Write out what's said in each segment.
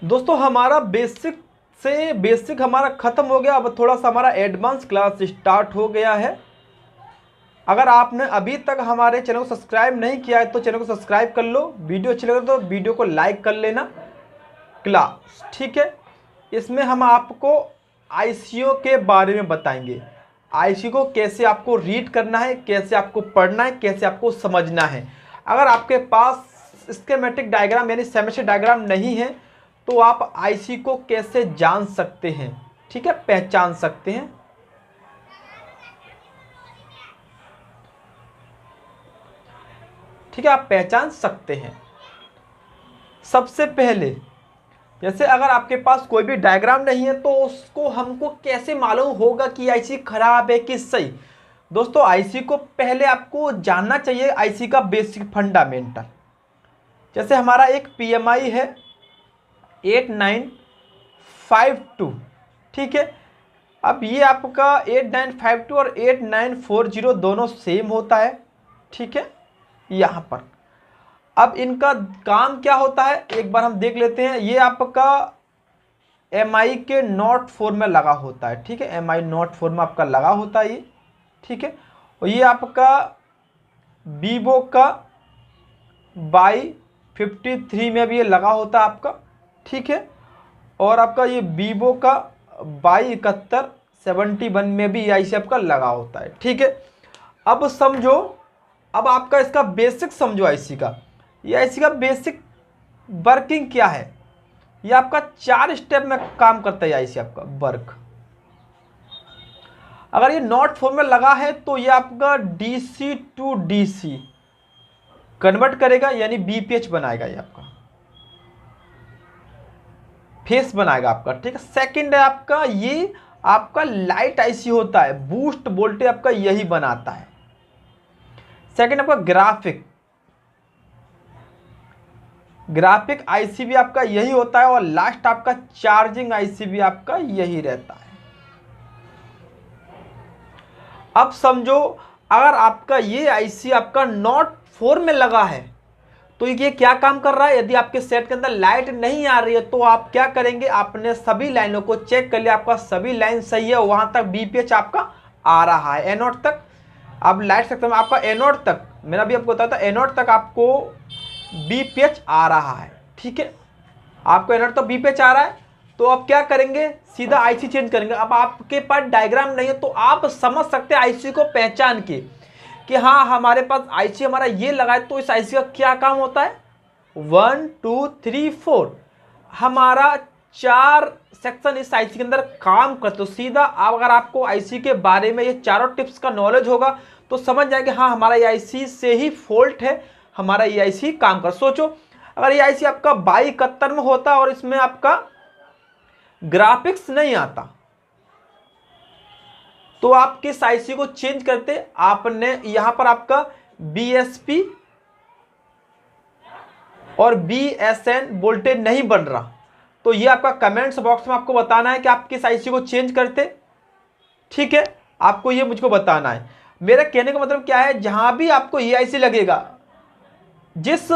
दोस्तों हमारा बेसिक हमारा ख़त्म हो गया। अब थोड़ा सा हमारा एडवांस क्लास स्टार्ट हो गया है। अगर आपने अभी तक हमारे चैनल को सब्सक्राइब नहीं किया है तो चैनल को सब्सक्राइब कर लो। वीडियो अच्छी लगे तो वीडियो को लाइक कर लेना। क्लास ठीक है, इसमें हम आपको आईसीयू के बारे में बताएंगे। आईसीयू को कैसे आपको रीड करना है, कैसे आपको पढ़ना है, कैसे आपको समझना है। अगर आपके पास स्कीमेटिक डायग्राम यानी सेमेस्टिक डायग्राम नहीं है तो आप आईसीयू को कैसे जान सकते हैं, ठीक है, पहचान सकते हैं। ठीक है, आप पहचान सकते हैं। सबसे पहले जैसे अगर आपके पास कोई भी डायग्राम नहीं है तो उसको हमको कैसे मालूम होगा कि आईसी खराब है कि सही। दोस्तों आईसी को पहले आपको जानना चाहिए आईसी का बेसिक फंडामेंटल। जैसे हमारा एक पीएमआई है 8952, ठीक है। अब ये आपका 8952 और 8940 दोनों सेम होता है, ठीक है। यहाँ पर अब इनका काम क्या होता है एक बार हम देख लेते हैं। ये आपका एमआई के नॉट 4 में लगा होता है, ठीक है। एमआई नॉट 4 में आपका लगा होता है ये, ठीक है। और ये आपका वीवो का Y53 में भी ये लगा होता है आपका, ठीक है। और आपका ये वीवो का Y71 में भी ऐसे आपका लगा होता है, ठीक है। अब समझो, अब आपका इसका बेसिक समझो आईसी का। ये आईसी का बेसिक वर्किंग क्या है। ये आपका 4 स्टेप में काम करता है आईसी आपका वर्क। अगर ये नॉट 4 में लगा है तो ये आपका डीसी टू डीसी कन्वर्ट करेगा यानी बीपीएच बनाएगा, ये आपका फेस बनाएगा आपका, ठीक है। सेकंड है आपका ये आपका लाइट आईसी होता है, बूस्ट वोल्टेज आपका यही बनाता है। सेकंड आपका ग्राफिक आईसी भी आपका यही होता है। और लास्ट आपका चार्जिंग आईसी भी आपका यही रहता है। अब समझो अगर आपका ये आईसी आपका नॉट 4 में लगा है तो ये क्या काम कर रहा है। यदि आपके सेट के अंदर लाइट नहीं आ रही है तो आप क्या करेंगे, आपने सभी लाइनों को चेक कर लिया, आपका सभी लाइन सही है, वहां तक बीपीएच आपका आ रहा है एनोड तक। अब लाइट सेक्टर में आपका एनोड तक, मैंने अभी आपको बताया था एनोड तक आपको बीपीएच आ रहा है, ठीक है। आपको एनोड तक बीपीएच आ रहा है तो आप क्या करेंगे, सीधा आईसी चेंज करेंगे। अब आपके पास डायग्राम नहीं है तो आप समझ सकते हैं आईसी को पहचान के कि हाँ हमारे पास आईसी हमारा ये लगा है तो इस आईसी का क्या काम होता है। 1 2 3 4 हमारा 4 सेक्शन इस आईसी के अंदर काम करते हो। सीधा अगर आपको आईसी के बारे में ये चारों टिप्स का नॉलेज होगा तो समझ जाएंगे हाँ हमारा ये आईसी से ही फॉल्ट है, हमारा ये आईसी काम कर। सोचो अगर ये आईसी आपका 7271 में होता और इसमें आपका ग्राफिक्स नहीं आता तो आप किस आईसी को चेंज करते। आपने यहां पर आपका बीएसपी और बीएसएन वोल्टेज नहीं बन रहा तो ये आपका कमेंट्स बॉक्स में आपको बताना है कि आप किस आईसी को चेंज करते, ठीक है। आपको ये मुझको बताना है। मेरा कहने का मतलब क्या है, जहां भी आपको ये आईसी लगेगा, जिस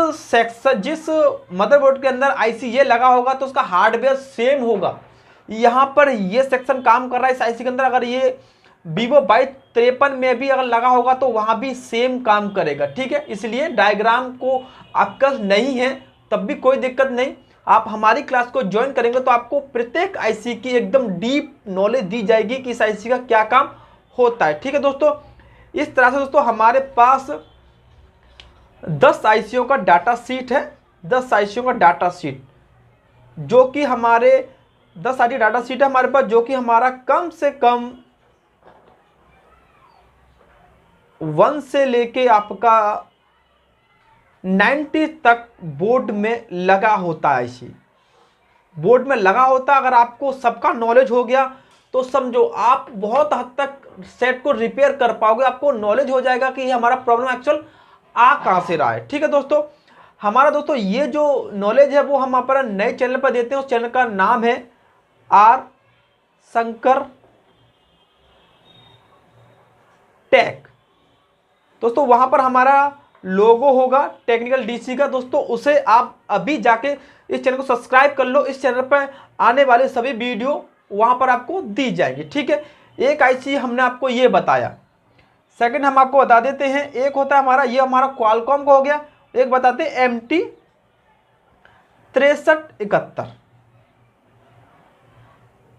मदरबोर्ड के अंदर आईसी ये लगा होगा तो उसका हार्डवेयर सेम होगा। यहां पर ये सेक्शन काम कर रहा है इस आईसी के अंदर, अगर ये वीवो Y53 में भी अगर लगा होगा तो वहां भी सेम काम करेगा, ठीक है। इसलिए डायग्राम को आपका नहीं है तब भी कोई दिक्कत नहीं, आप हमारी क्लास को ज्वाइन करेंगे तो आपको प्रत्येक आईसी की एकदम डीप नॉलेज दी जाएगी कि इस आईसी का क्या काम होता है, ठीक है दोस्तों। इस तरह से दोस्तों हमारे पास 10 आईसीओ का डाटा शीट है, 10 आईसीओ का डाटा शीट जो कि हमारे 10 आईसी डाटा शीट है हमारे पास, जो कि हमारा कम से कम 1 से लेके आपका 90 तक बोर्ड में लगा होता है। आईसी बोर्ड में लगा होता है। अगर आपको सबका नॉलेज हो गया तो समझो आप बहुत हद तक सेट को रिपेयर कर पाओगे, आपको नॉलेज हो जाएगा कि हमारा प्रॉब्लम एक्चुअल आ कहां से रहा है, ठीक है दोस्तों। हमारा दोस्तों ये जो नॉलेज है वो हम अपना नए चैनल पर देते हैं। उस चैनल का नाम है आर शंकर टेक। दोस्तों वहां पर हमारा लोगो होगा टेक्निकल डीसी का दोस्तों, उसे आप अभी जाके इस चैनल को सब्सक्राइब कर लो। इस चैनल पर आने वाले सभी वीडियो वहाँ पर आपको दी जाएगी, ठीक है। एक आईसी हमने आपको ये बताया। सेकंड हम आपको बता देते हैं, एक होता है हमारा, ये हमारा क्वालकॉम का हो गया, एक बताते हैं MT 6371,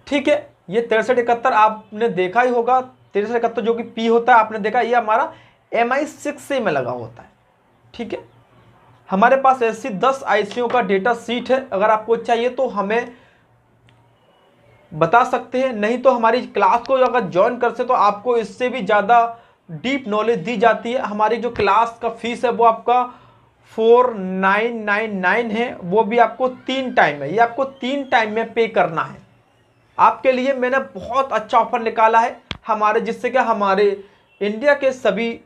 ठीक है। ये 6371 आपने देखा ही होगा, 6371 जो कि P होता है आपने देखा, ये हमारा MI6 में लगा होता है, ठीक है। हमारे पास ऐसी 10 आईसीओ का डेटा सीट है, अगर आपको चाहिए तो हमें बता सकते हैं, नहीं तो हमारी क्लास को अगर ज्वाइन करते तो आपको इससे भी ज़्यादा डीप नॉलेज दी जाती है। हमारी जो क्लास का फीस है वो आपका 4999 है, वो भी आपको 3 टाइम है, ये आपको 3 टाइम में पे करना है। आपके लिए मैंने बहुत अच्छा ऑफर निकाला है हमारे, जिससे कि हमारे इंडिया के सभी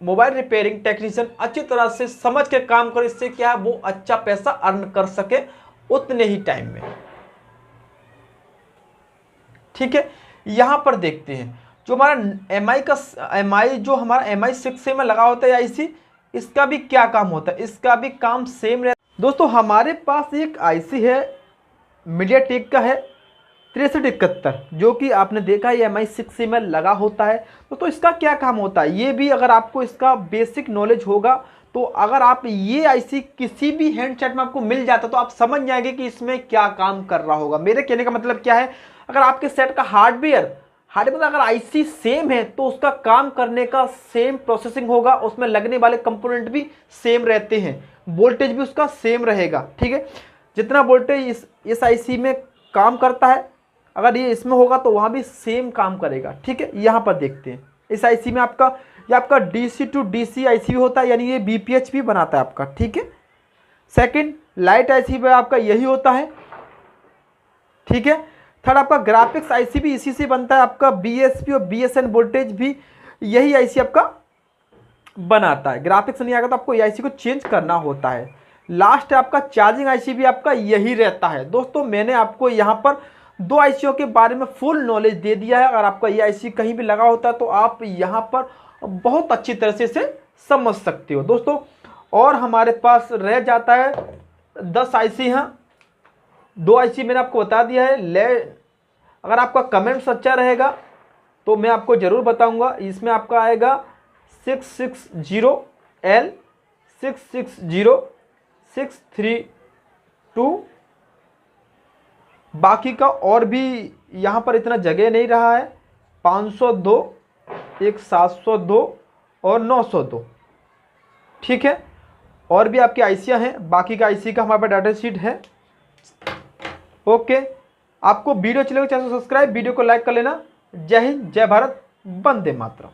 मोबाइल रिपेयरिंग टेक्नीशियन अच्छी तरह से समझ के काम करें, इससे क्या है वो अच्छा पैसा अर्न कर सके उतने ही टाइम में, ठीक है। यहां पर देखते हैं जो हमारा MI जो हमारा MI6 में लगा होता है आईसी, इसका भी क्या काम होता है, इसका भी काम सेम रहता है। दोस्तों हमारे पास एक आईसी है मीडियाटेक का है 6371, जो कि आपने देखा है MI6 में लगा होता है। तो इसका क्या काम होता है, ये भी अगर आपको इसका बेसिक नॉलेज होगा तो अगर आप ये आईसी किसी भी हैंडसेट में आपको मिल जाता तो आप समझ जाएंगे कि इसमें क्या काम कर रहा होगा। मेरे कहने का मतलब क्या है, अगर आपके सेट का हार्डवेयर मतलब अगर आईसी सेम है तो उसका काम करने का सेम प्रोसेसिंग होगा, उसमें लगने वाले कंपोनेंट भी सेम रहते हैं, वोल्टेज भी उसका सेम रहेगा, ठीक है। जितना वोल्टेज इस आईसी में काम करता है अगर ये इसमें होगा तो वहाँ भी सेम काम करेगा, ठीक है। यहाँ पर देखते हैं इस आईसी में ये आपका DC to DC आईसी होता है, यानी ये BPH भी बनाता है आपका, ठीक है। सेकंड लाइट आईसी में आपका यही होता है, ठीक है। थर्ड आपका ग्राफिक्स आईसी भी इसी से बनता है, आपका BSP और BSN वोल्टेज भी यही आईसी आपका बनाता है। ग्राफिक्स नहीं आएगा तो आपको आईसी को चेंज करना होता है। लास्ट है आपका चार्जिंग आईसी भी आपका यही रहता है। दोस्तों मैंने आपको यहाँ पर 2 आईसीओ के बारे में फुल नॉलेज दे दिया है। अगर आपका ये आईसी कहीं भी लगा होता है तो आप यहाँ पर बहुत अच्छी तरह से इसे समझ सकते हो दोस्तों। और हमारे पास रह जाता है 10 आईसी हैं, 2 आईसी मैंने आपको बता दिया है। अगर आपका कमेंट सच्चा रहेगा तो मैं आपको ज़रूर बताऊंगा। इसमें आपका आएगा 660L 660632, बाकी का और भी यहाँ पर इतना जगह नहीं रहा है, 502, एक 702 और 902, ठीक है। और भी आपकी आईसियाँ हैं, बाकी का आईसी का हमारे पास डाटा शीट है। ओके, आपको वीडियो चलेगा चैनल को सब्सक्राइब, वीडियो को लाइक कर लेना। जय हिंद, जय भारत, वंदे मातरम।